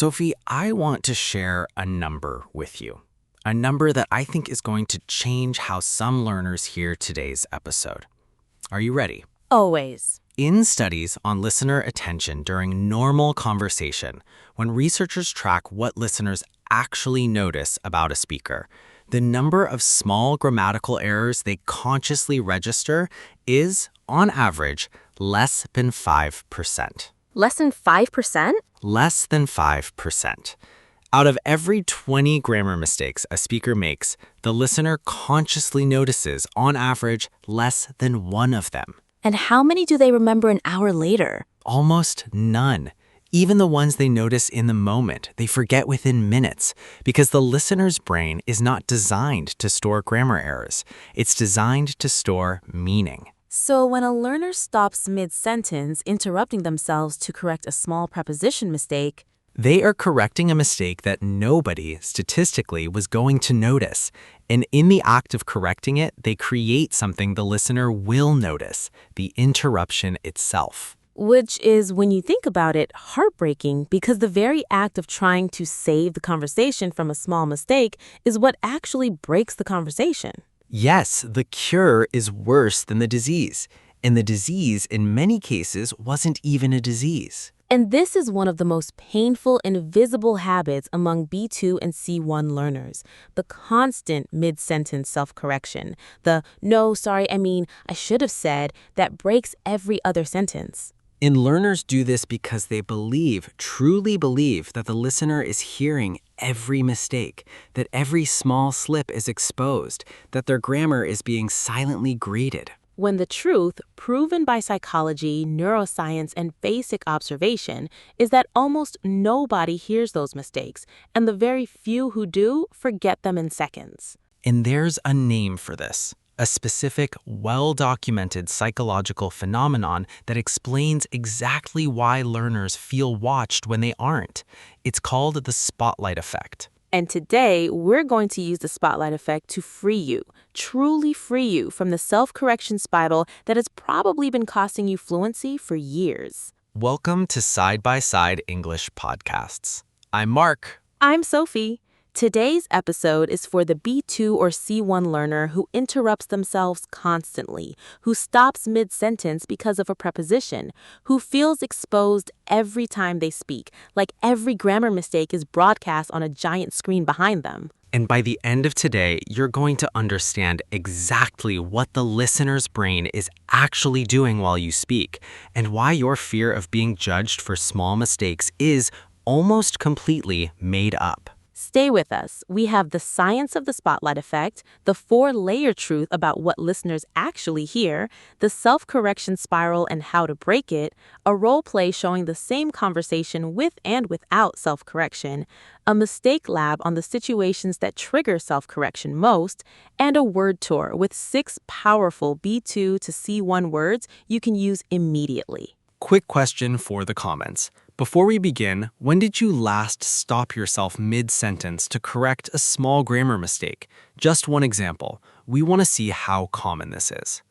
Sophie, I want to share a number with you. A number that I think is going to change how some learners hear today's episode. Are you ready? Always. In studies on listener attention during normal conversation, when researchers track what listeners actually notice about a speaker, the number of small grammatical errors they consciously register is, on average, less than 5%. Less than 5%? Less than 5%. Out of every 20 grammar mistakes a speaker makes, the listener consciously notices, on average, less than one of them. And how many do they remember an hour later? Almost none. Even the ones they notice in the moment, they forget within minutes, because the listener's brain is not designed to store grammar errors. It's designed to store meaning. So when a learner stops mid-sentence, interrupting themselves to correct a small preposition mistake, they are correcting a mistake that nobody, statistically, was going to notice. And in the act of correcting it, they create something the listener will notice, the interruption itself. which is, when you think about it, heartbreaking because the very act of trying to save the conversation from a small mistake is what actually breaks the conversation. Yes, the cure is worse than the disease. And the disease, in many cases, wasn't even a disease. And this is one of the most painful and visible habits among B2 and C1 learners, the constant mid-sentence self-correction, the "no, sorry, I should have said," that breaks every other sentence. And learners do this because they truly believe, that the listener is hearing every mistake, that every small slip is exposed, that their grammar is being silently graded. When the truth, proven by psychology, neuroscience, and basic observation, is that almost nobody hears those mistakes, and the very few who do forget them in seconds. And there's a name for this, a specific, well-documented psychological phenomenon that explains exactly why learners feel watched when they aren't. It's called the spotlight effect. And today, we're going to use the spotlight effect to free you, truly free you from the self-correction spiral that has probably been costing you fluency for years. Welcome to Side by Side English Podcasts. I'm Mark. I'm Sophie. Today's episode is for the B2 or C1 learner who interrupts themselves constantly, who stops mid-sentence because of a preposition, who feels exposed every time they speak, like every grammar mistake is broadcast on a giant screen behind them. And by the end of today, you're going to understand exactly what the listener's brain is actually doing while you speak, and why your fear of being judged for small mistakes is almost completely made up. Stay with us. We have the science of the spotlight effect, the 4-layer truth about what listeners actually hear, the self-correction spiral and how to break it, a role play showing the same conversation with and without self-correction, a mistake lab on the situations that trigger self-correction most, and a word tour with 6 powerful B2 to C1 words you can use immediately. Quick question for the comments. Before we begin, when did you last stop yourself mid-sentence to correct a small grammar mistake? Just one example. We want to see how common this is.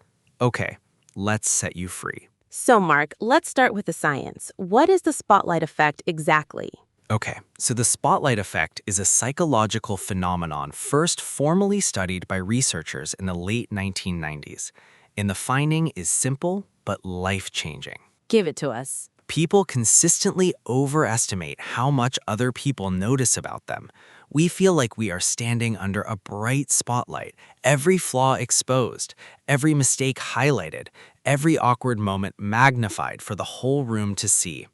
Okay, let's set you free. So, Mark, let's start with the science. What is the spotlight effect exactly? Okay, so the spotlight effect is a psychological phenomenon first formally studied by researchers in the late 1990s. And the finding is simple but life-changing. Give it to us. People consistently overestimate how much other people notice about them. We feel like we are standing under a bright spotlight, every flaw exposed, every mistake highlighted, every awkward moment magnified for the whole room to see.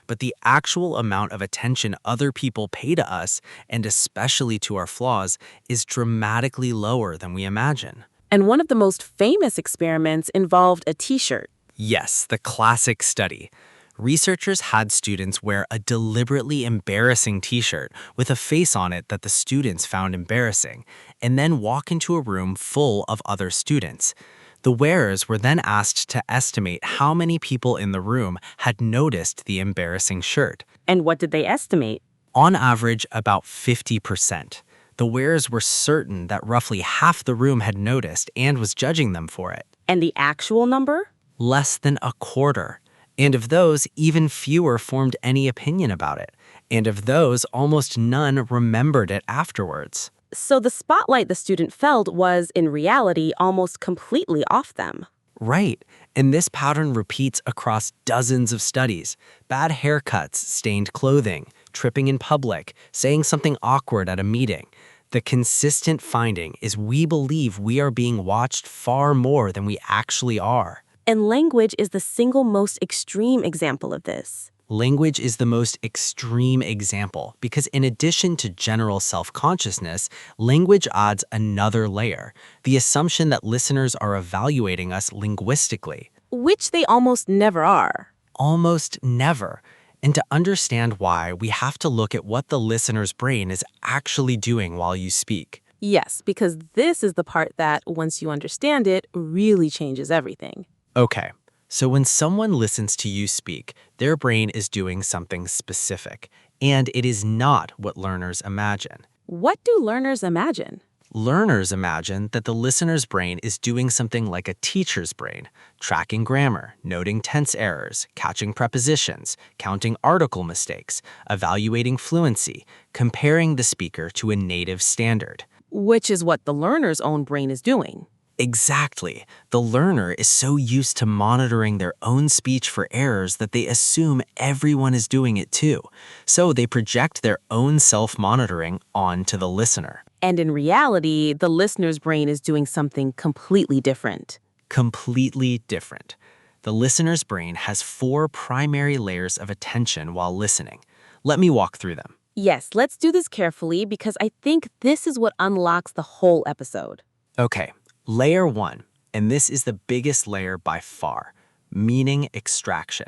But the actual amount of attention other people pay to us, and especially to our flaws, is dramatically lower than we imagine. And one of the most famous experiments involved a t-shirt. Yes, the classic study. Researchers had students wear a deliberately embarrassing t-shirt with a face on it that the students found embarrassing, and then walk into a room full of other students. The wearers were then asked to estimate how many people in the room had noticed the embarrassing shirt. And what did they estimate? On average, about 50%. The wearers were certain that roughly half the room had noticed and was judging them for it. And the actual number? Less than a quarter. And of those, even fewer formed any opinion about it. And of those, almost none remembered it afterwards. So the spotlight the student felt was, in reality, almost completely off them. Right, and this pattern repeats across dozens of studies. Bad haircuts, stained clothing, tripping in public, saying something awkward at a meeting. The consistent finding is we believe we are being watched far more than we actually are. And language is the single most extreme example of this. Language is the most extreme example because in addition to general self-consciousness, language adds another layer, the assumption that listeners are evaluating us linguistically. Which they almost never are. Almost never. And to understand why, we have to look at what the listener's brain is actually doing while you speak. Yes, because this is the part that, once you understand it, really changes everything. Okay, so when someone listens to you speak, their brain is doing something specific, and it is not what learners imagine. What do learners imagine? Learners imagine that the listener's brain is doing something like a teacher's brain, tracking grammar, noting tense errors, catching prepositions, counting article mistakes, evaluating fluency, comparing the speaker to a native standard. Which is what the learner's own brain is doing. Exactly. The learner is so used to monitoring their own speech for errors that they assume everyone is doing it too. So they project their own self-monitoring onto the listener. And in reality, the listener's brain is doing something completely different. Completely different. The listener's brain has 4 primary layers of attention while listening. Let me walk through them. Yes, let's do this carefully because I think this is what unlocks the whole episode. Okay, layer 1, and this is the biggest layer by far, meaning extraction.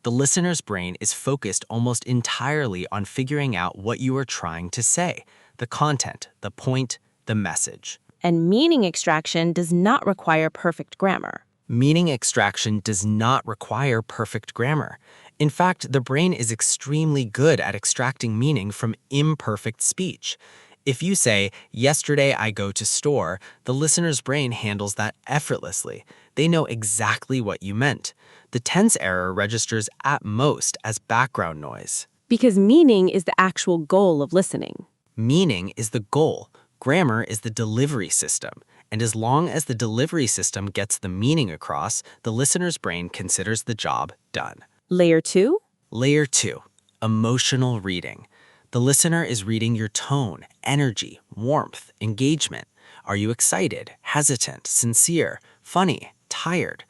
The listener's brain is focused almost entirely on figuring out what you are trying to say, the content, the point, the message. And meaning extraction does not require perfect grammar. Meaning extraction does not require perfect grammar. In fact, the brain is extremely good at extracting meaning from imperfect speech. If you say, "Yesterday I go to store," the listener's brain handles that effortlessly. They know exactly what you meant. The tense error registers at most as background noise. Because meaning is the actual goal of listening. Meaning is the goal. Grammar is the delivery system. And as long as the delivery system gets the meaning across, the listener's brain considers the job done. Layer 2? Layer 2, emotional reading. The listener is reading your tone, energy, warmth, engagement. Are you excited, hesitant, sincere, funny, tired?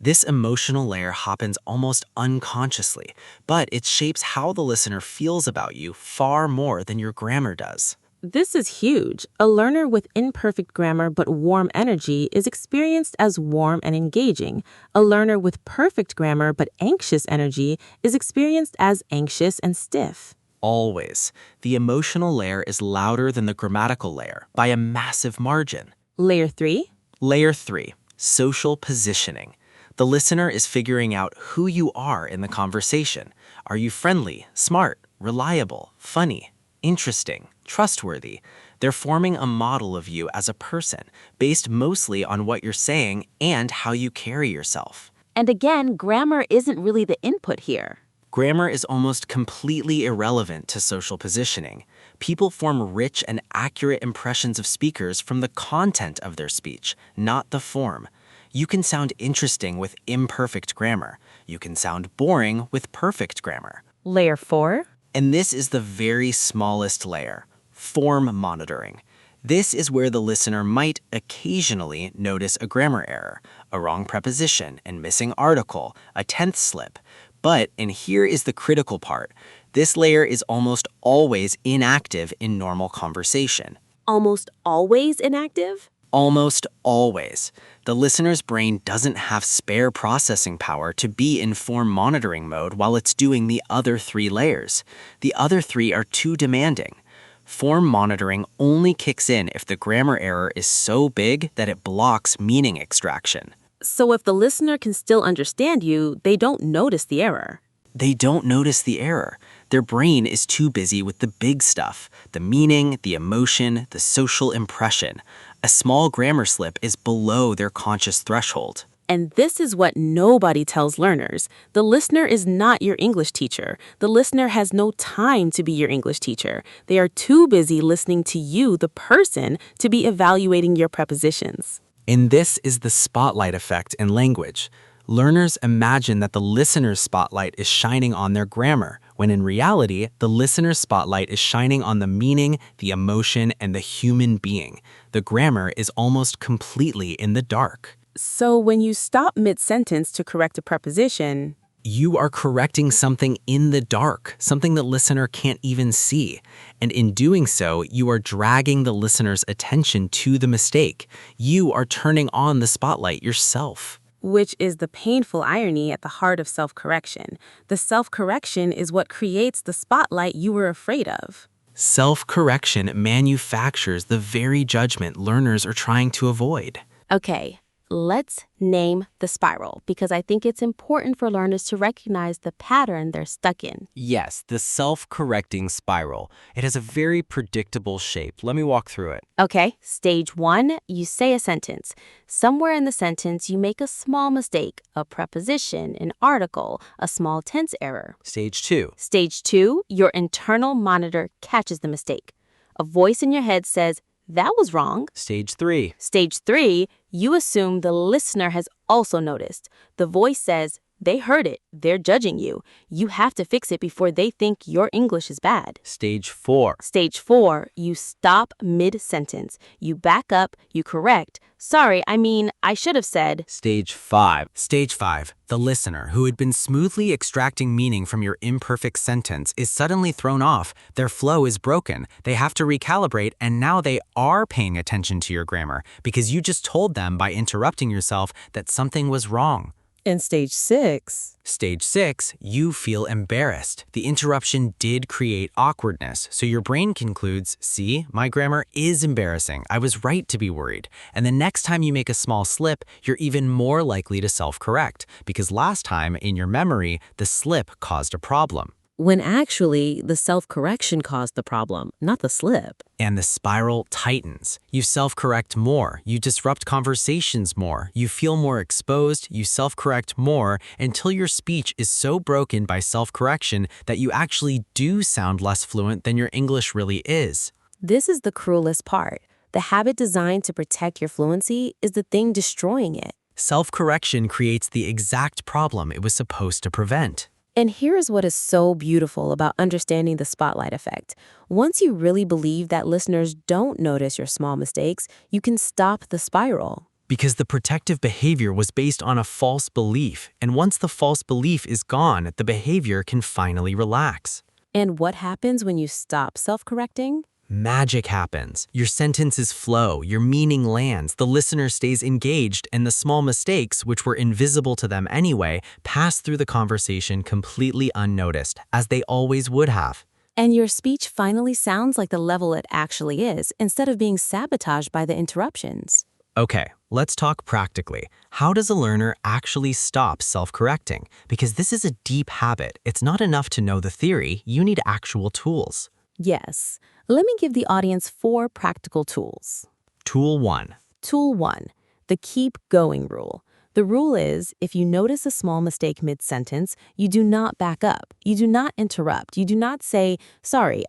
This emotional layer happens almost unconsciously, but it shapes how the listener feels about you far more than your grammar does. This is huge. A learner with imperfect grammar but warm energy is experienced as warm and engaging. A learner with perfect grammar but anxious energy is experienced as anxious and stiff. Always. The emotional layer is louder than the grammatical layer by a massive margin. Layer 3? Layer 3, social positioning. The listener is figuring out who you are in the conversation. Are you friendly, smart, reliable, funny, interesting, trustworthy? They're forming a model of you as a person, based mostly on what you're saying and how you carry yourself. And again, grammar isn't really the input here. Grammar is almost completely irrelevant to social positioning. People form rich and accurate impressions of speakers from the content of their speech, not the form. You can sound interesting with imperfect grammar. You can sound boring with perfect grammar. Layer 4? And this is the very smallest layer, form monitoring. This is where the listener might occasionally notice a grammar error, a wrong preposition and missing article, a tense slip. But, and here is the critical part, this layer is almost always inactive in normal conversation. Almost always inactive? Almost always. The listener's brain doesn't have spare processing power to be in form monitoring mode while it's doing the other 3 layers. The other 3 are too demanding. Form monitoring only kicks in if the grammar error is so big that it blocks meaning extraction. So if the listener can still understand you, they don't notice the error. They don't notice the error. Their brain is too busy with the big stuff, the meaning, the emotion, the social impression. A small grammar slip is below their conscious threshold. And this is what nobody tells learners. The listener is not your English teacher. The listener has no time to be your English teacher. They are too busy listening to you, the person, to be evaluating your prepositions. And this is the spotlight effect in language. Learners imagine that the listener's spotlight is shining on their grammar, when in reality, the listener's spotlight is shining on the meaning, the emotion, and the human being. The grammar is almost completely in the dark. So when you stop mid-sentence to correct a preposition, You are correcting something in the dark, something the listener can't even see. And in doing so, you are dragging the listener's attention to the mistake. You are turning on the spotlight yourself. which is the painful irony at the heart of self-correction. The self-correction is what creates the spotlight you were afraid of. Self-correction manufactures the very judgment learners are trying to avoid. Okay, let's name the spiral because I think it's important for learners to recognize the pattern they're stuck in. Yes, the self-correcting spiral. It has a very predictable shape. Let me walk through it. Okay, stage 1, you say a sentence. Somewhere in the sentence, you make a small mistake, a preposition, an article, a small tense error. Stage 2. Stage 2, your internal monitor catches the mistake. A voice in your head says, that was wrong. Stage 3. Stage 3, you assume the listener has also noticed. The voice says, they heard it, they're judging you. You have to fix it before they think your English is bad. Stage 4. Stage 4, you stop mid-sentence. You back up, you correct. Sorry, I should have said. Stage 5. Stage 5. The listener, who had been smoothly extracting meaning from your imperfect sentence, is suddenly thrown off. Their flow is broken. They have to recalibrate, and now they are paying attention to your grammar because you just told them by interrupting yourself that something was wrong. In stage 6, Stage 6, you feel embarrassed. The interruption did create awkwardness, so your brain concludes, see, my grammar is embarrassing. I was right to be worried. And the next time you make a small slip, you're even more likely to self-correct, because last time, in your memory, the slip caused a problem. when actually the self-correction caused the problem, not the slip. And the spiral tightens. You self-correct more, you disrupt conversations more, you feel more exposed, you self-correct more, until your speech is so broken by self-correction that you actually do sound less fluent than your English really is. This is the cruelest part. The habit designed to protect your fluency is the thing destroying it. Self-correction creates the exact problem it was supposed to prevent. And here is what is so beautiful about understanding the spotlight effect. Once you really believe that listeners don't notice your small mistakes, you can stop the spiral. Because the protective behavior was based on a false belief, and once the false belief is gone, the behavior can finally relax. And what happens when you stop self-correcting? Magic happens. Your sentences flow, your meaning lands, the listener stays engaged, and the small mistakes, which were invisible to them anyway, pass through the conversation completely unnoticed, as they always would have. And your speech finally sounds like the level it actually is, instead of being sabotaged by the interruptions. Okay, let's talk practically. How does a learner actually stop self-correcting? Because this is a deep habit. It's not enough to know the theory, you need actual tools. Yes. Let me give the audience 4 practical tools. Tool 1. Tool 1, the keep going rule. The rule is, if you notice a small mistake mid-sentence, you do not back up. You do not interrupt. You do not say, sorry,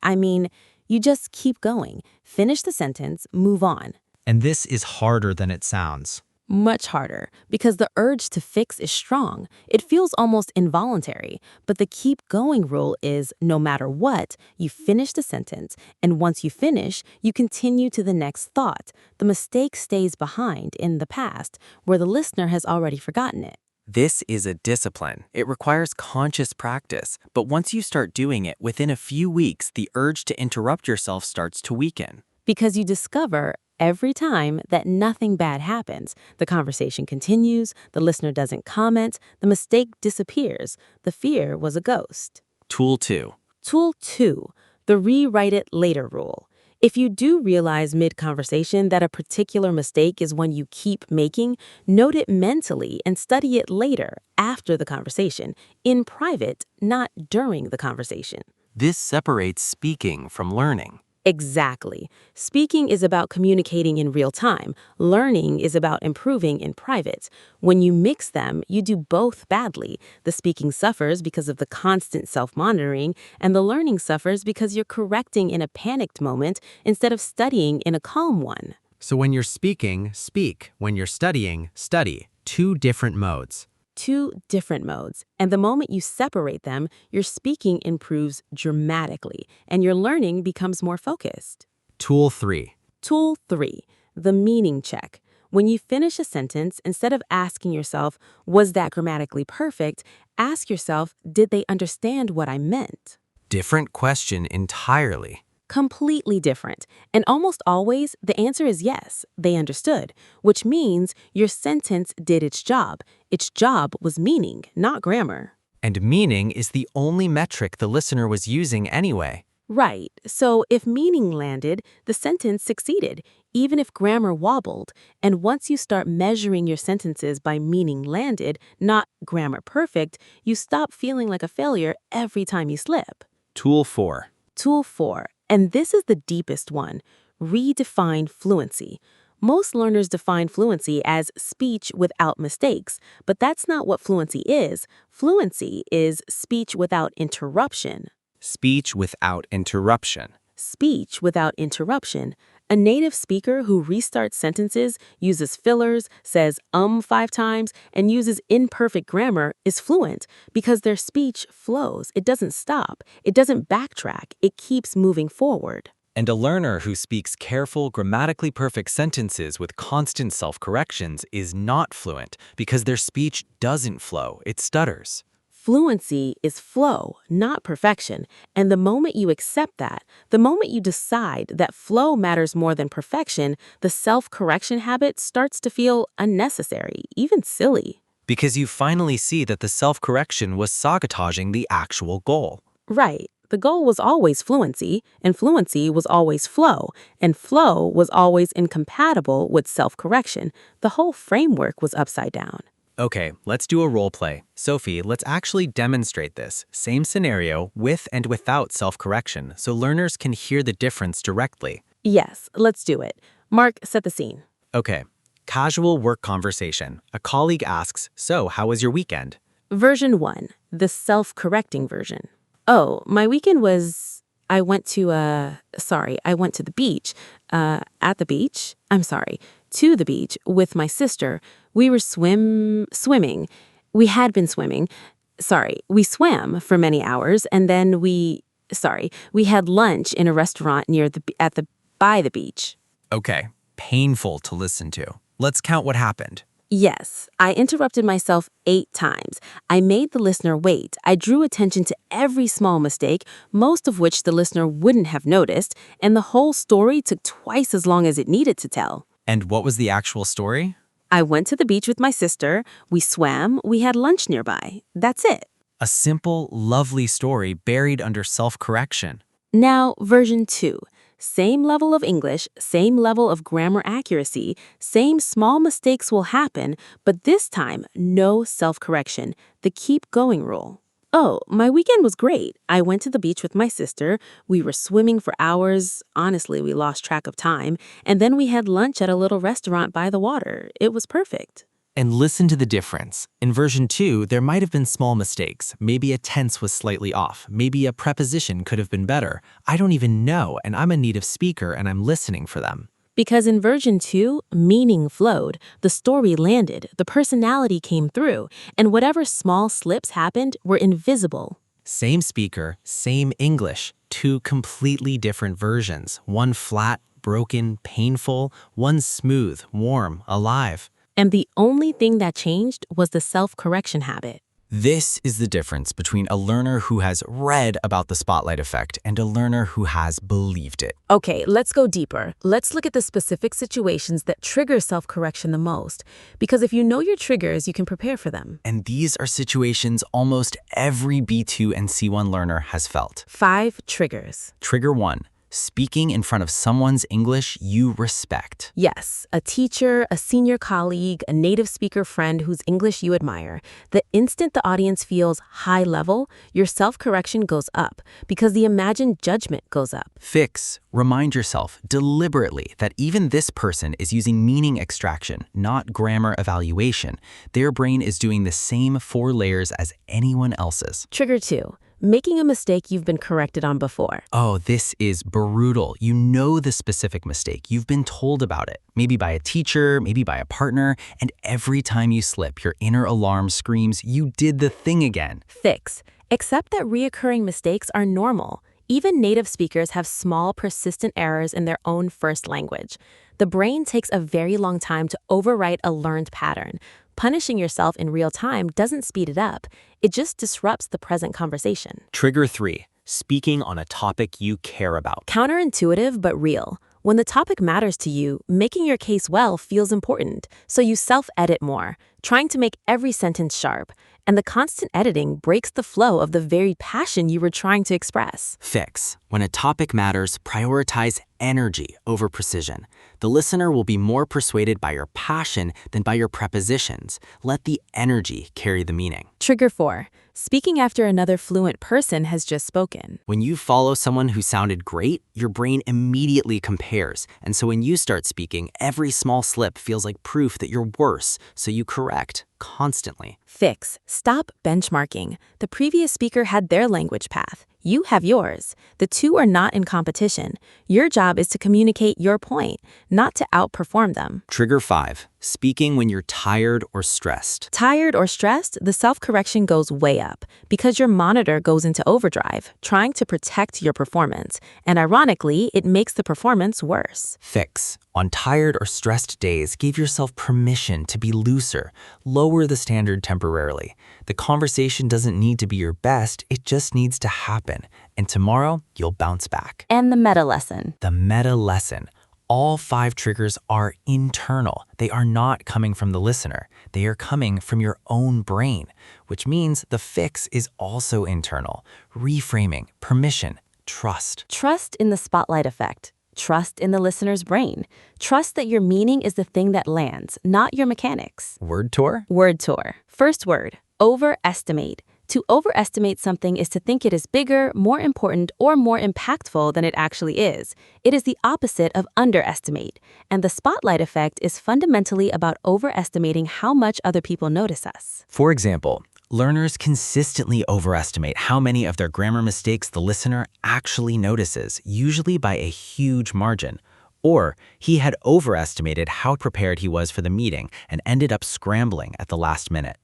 you just keep going. Finish the sentence, move on. And this is harder than it sounds. Much harder, because the urge to fix is strong. It feels almost involuntary. But the keep going rule is, no matter what, you finish the sentence, and once you finish, you continue to the next thought. The mistake stays behind in the past, where the listener has already forgotten it. This is a discipline. It requires conscious practice, but once you start doing it, within a few weeks, the urge to interrupt yourself starts to weaken. Because you discover every time that nothing bad happens. The conversation continues, the listener doesn't comment, the mistake disappears. The fear was a ghost. Tool 2. Tool 2, the rewrite it later rule. If you do realize mid-conversation that a particular mistake is one you keep making, note it mentally and study it later, after the conversation, in private, not during the conversation. This separates speaking from learning. Exactly. Speaking is about communicating in real time. Learning is about improving in private. When you mix them, you do both badly. The speaking suffers because of the constant self-monitoring, and the learning suffers because you're correcting in a panicked moment instead of studying in a calm one. So when you're speaking, speak. When you're studying, study. Two different modes. Two different modes. And the moment you separate them, your speaking improves dramatically and your learning becomes more focused. Tool 3. Tool 3, the meaning check. When you finish a sentence, instead of asking yourself, was that grammatically perfect, ask yourself, did they understand what I meant? Different question entirely. Completely different. And almost always, the answer is yes, they understood, which means your sentence did its job. Its job was meaning, not grammar. And meaning is the only metric the listener was using anyway. Right. So if meaning landed, the sentence succeeded, even if grammar wobbled. And once you start measuring your sentences by meaning landed, not grammar perfect, you stop feeling like a failure every time you slip. Tool 4. Tool 4, and this is the deepest one, redefine fluency. Most learners define fluency as speech without mistakes, but that's not what fluency is. Fluency is speech without interruption. Speech without interruption. Speech without interruption. A native speaker who restarts sentences, uses fillers, says 5 times, and uses imperfect grammar is fluent because their speech flows. It doesn't stop. It doesn't backtrack. It keeps moving forward. And a learner who speaks careful, grammatically perfect sentences with constant self-corrections is not fluent because their speech doesn't flow, it stutters. Fluency is flow, not perfection. And the moment you accept that, the moment you decide that flow matters more than perfection, the self-correction habit starts to feel unnecessary, even silly. Because you finally see that the self-correction was sabotaging the actual goal. Right. The goal was always fluency, and fluency was always flow, and flow was always incompatible with self-correction. The whole framework was upside down. Okay, let's do a role play. Sophie, let's actually demonstrate this. Same scenario with and without self-correction so learners can hear the difference directly. Yes, let's do it. Mark, set the scene. Okay, casual work conversation. A colleague asks, so how was your weekend? Version 1, the self-correcting version. Oh, my weekend was... I went to the beach. To the beach with my sister. We were swimming. We had been swimming. We swam for many hours, and then we had lunch in a restaurant by the beach. Okay, painful to listen to. Let's count what happened. Yes, I interrupted myself 8 times. I made the listener wait. I drew attention to every small mistake, most of which the listener wouldn't have noticed, and the whole story took twice as long as it needed to tell. And what was the actual story? I went to the beach with my sister, we swam, we had lunch nearby. That's it. A simple, lovely story buried under self-correction. Now, version 2. Same level of English, same level of grammar accuracy, same small mistakes will happen, but this time, no self-correction, the keep going rule. Oh, my weekend was great. I went to the beach with my sister. We were swimming for hours. Honestly, we lost track of time. And then we had lunch at a little restaurant by the water. It was perfect. And listen to the difference. In version 2, there might have been small mistakes. Maybe a tense was slightly off. Maybe a preposition could have been better. I don't even know, and I'm a native speaker and I'm listening for them. Because in version 2, meaning flowed, the story landed, the personality came through, and whatever small slips happened were invisible. Same speaker, same English, 2 completely different versions. One flat, broken, painful, one smooth, warm, alive. And the only thing that changed was the self-correction habit. This is the difference between a learner who has read about the spotlight effect and a learner who has believed it. Okay, let's go deeper. Let's look at the specific situations that trigger self-correction the most. Because if you know your triggers, you can prepare for them. And these are situations almost every B2 and C1 learner has felt. 5 triggers. Trigger 1, speaking in front of someone's English you respect. Yes, a teacher, a senior colleague, a native speaker friend whose English you admire. The instant the audience feels high level, your self-correction goes up because the imagined judgment goes up. Fix. Remind yourself deliberately that even this person is using meaning extraction, not grammar evaluation. Their brain is doing the same 4 layers as anyone else's. Trigger 2. Making a mistake you've been corrected on before. Oh, this is brutal. You know the specific mistake. You've been told about it, maybe by a teacher, maybe by a partner, and every time you slip, your inner alarm screams, you did the thing again. Fix. Accept that reoccurring mistakes are normal. Even native speakers have small, persistent errors in their own first language. The brain takes a very long time to overwrite a learned pattern. Punishing yourself in real time doesn't speed it up. It just disrupts the present conversation. Trigger 3. Speaking on a topic you care about. Counterintuitive but real. When the topic matters to you, making your case well feels important, so you self-edit more, trying to make every sentence sharp. And the constant editing breaks the flow of the very passion you were trying to express. Fix. When a topic matters, prioritize energy over precision. The listener will be more persuaded by your passion than by your prepositions. Let the energy carry the meaning. Trigger 4. Speaking after another fluent person has just spoken. When you follow someone who sounded great, your brain immediately compares. And so when you start speaking, every small slip feels like proof that you're worse, so you correct constantly. Fix. Stop benchmarking. The previous speaker had their language path. You have yours. The two are not in competition. Your job is to communicate your point, not to outperform them. Trigger 5. Speaking when you're tired or stressed. Tired or stressed, the self-correction goes way up because your monitor goes into overdrive, trying to protect your performance. And ironically, it makes the performance worse. Fix. On tired or stressed days, give yourself permission to be looser. Lower the standard temporarily. The conversation doesn't need to be your best, it just needs to happen. And tomorrow, you'll bounce back. And the meta lesson. The meta lesson. All 5 triggers are internal. They are not coming from the listener. They are coming from your own brain, which means the fix is also internal. Reframing, permission, trust. Trust in the spotlight effect. Trust in the listener's brain. Trust that your meaning is the thing that lands, not your mechanics. Word tour? Word tour. First word, overestimate. To overestimate something is to think it is bigger, more important, or more impactful than it actually is. It is the opposite of underestimate. And the spotlight effect is fundamentally about overestimating how much other people notice us. For example, learners consistently overestimate how many of their grammar mistakes the listener actually notices, usually by a huge margin. Or he had overestimated how prepared he was for the meeting and ended up scrambling at the last minute.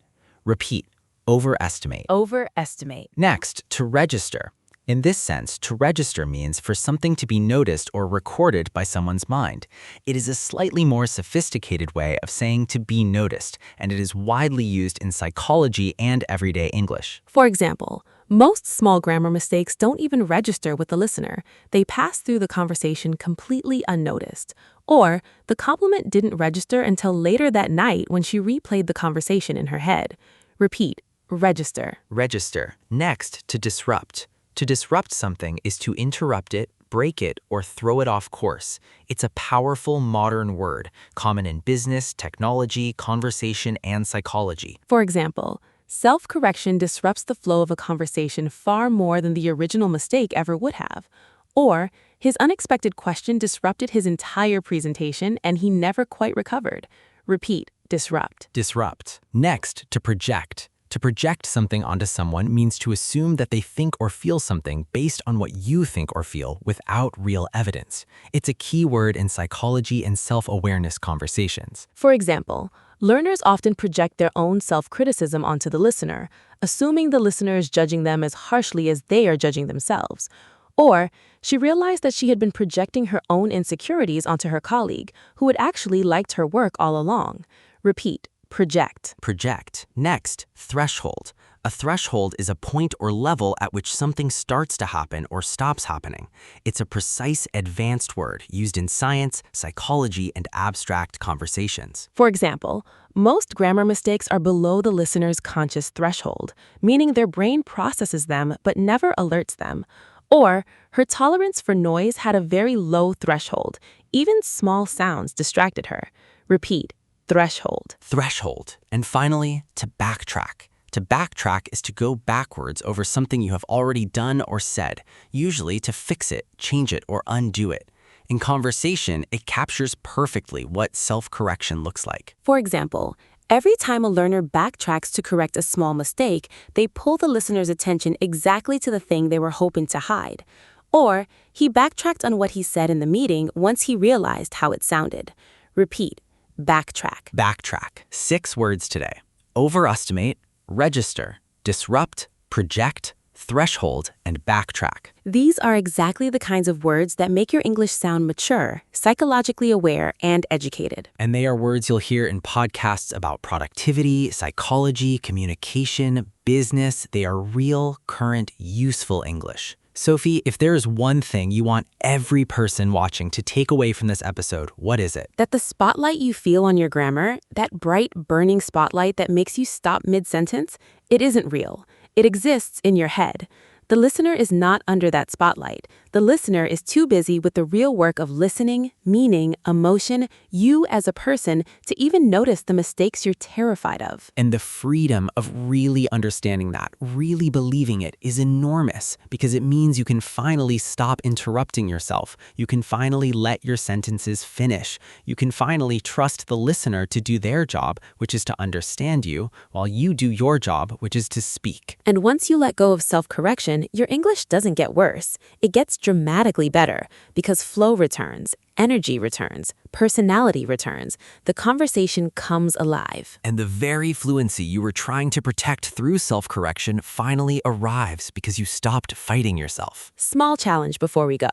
Repeat. Overestimate. Overestimate. Next, to register. In this sense, to register means for something to be noticed or recorded by someone's mind. It is a slightly more sophisticated way of saying to be noticed, and it is widely used in psychology and everyday English. For example, most small grammar mistakes don't even register with the listener. They pass through the conversation completely unnoticed. Or the compliment didn't register until later that night when she replayed the conversation in her head. Repeat. Register. Register. Next, to disrupt. To disrupt something is to interrupt it, break it, or throw it off course. It's a powerful modern word, common in business, technology, conversation, and psychology. For example, self-correction disrupts the flow of a conversation far more than the original mistake ever would have. Or, his unexpected question disrupted his entire presentation and he never quite recovered. Repeat. Disrupt. Disrupt. Next, to project. To project something onto someone means to assume that they think or feel something based on what you think or feel without real evidence. It's a key word in psychology and self-awareness conversations. For example, learners often project their own self-criticism onto the listener, assuming the listener is judging them as harshly as they are judging themselves. Or, she realized that she had been projecting her own insecurities onto her colleague, who had actually liked her work all along. Repeat. Project. Project. Next, threshold. A threshold is a point or level at which something starts to happen or stops happening. It's a precise, advanced word used in science, psychology, and abstract conversations. For example, most grammar mistakes are below the listener's conscious threshold, meaning their brain processes them but never alerts them. Or, her tolerance for noise had a very low threshold. Even small sounds distracted her. Repeat, threshold. Threshold. And finally, to backtrack. To backtrack is to go backwards over something you have already done or said, usually to fix it, change it, or undo it. In conversation, it captures perfectly what self-correction looks like. For example, every time a learner backtracks to correct a small mistake, they pull the listener's attention exactly to the thing they were hoping to hide. Or, he backtracked on what he said in the meeting once he realized how it sounded. Repeat, backtrack. Backtrack. 6 words today. Overestimate, register, disrupt, project, threshold, and backtrack. These are exactly the kinds of words that make your English sound mature, psychologically aware, and educated. And they are words you'll hear in podcasts about productivity, psychology, communication, business. They are real, current, useful English. Sophie, if there is one thing you want every person watching to take away from this episode, what is it? That the spotlight you feel on your grammar, that bright, burning spotlight that makes you stop mid-sentence, it isn't real. It exists in your head. The listener is not under that spotlight. The listener is too busy with the real work of listening, meaning, emotion, you as a person, to even notice the mistakes you're terrified of. And the freedom of really understanding that, really believing it, is enormous because it means you can finally stop interrupting yourself. You can finally let your sentences finish. You can finally trust the listener to do their job, which is to understand you, while you do your job, which is to speak. And once you let go of self-correction, your English doesn't get worse. It gets dramatically better because flow returns, energy returns, personality returns. The conversation comes alive. And the very fluency you were trying to protect through self-correction finally arrives because you stopped fighting yourself. Small challenge before we go.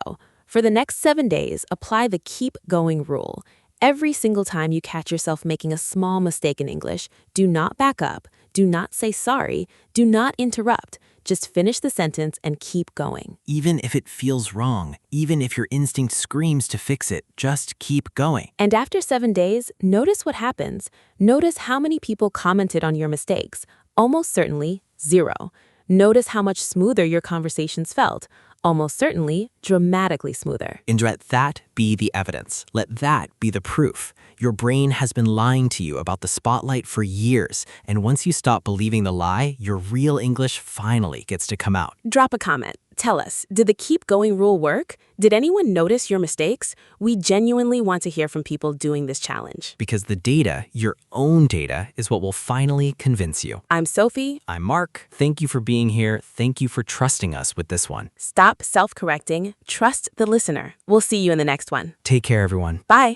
For the next 7 days, apply the keep going rule. Every single time you catch yourself making a small mistake in English, do not back up, do not say sorry, do not interrupt. Just finish the sentence and keep going. Even if it feels wrong, even if your instinct screams to fix it, just keep going. And after 7 days, notice what happens. Notice how many people commented on your mistakes. Almost certainly, 0. Notice how much smoother your conversations felt. Almost certainly, dramatically smoother. And let that be the evidence. Let that be the proof. Your brain has been lying to you about the spotlight for years, and once you stop believing the lie, your real English finally gets to come out. Drop a comment. Tell us, did the keep going rule work? Did anyone notice your mistakes? We genuinely want to hear from people doing this challenge. Because the data, your own data, is what will finally convince you. I'm Sophie. I'm Mark. Thank you for being here. Thank you for trusting us with this one. Stop self-correcting. Trust the listener. We'll see you in the next one. Take care, everyone. Bye.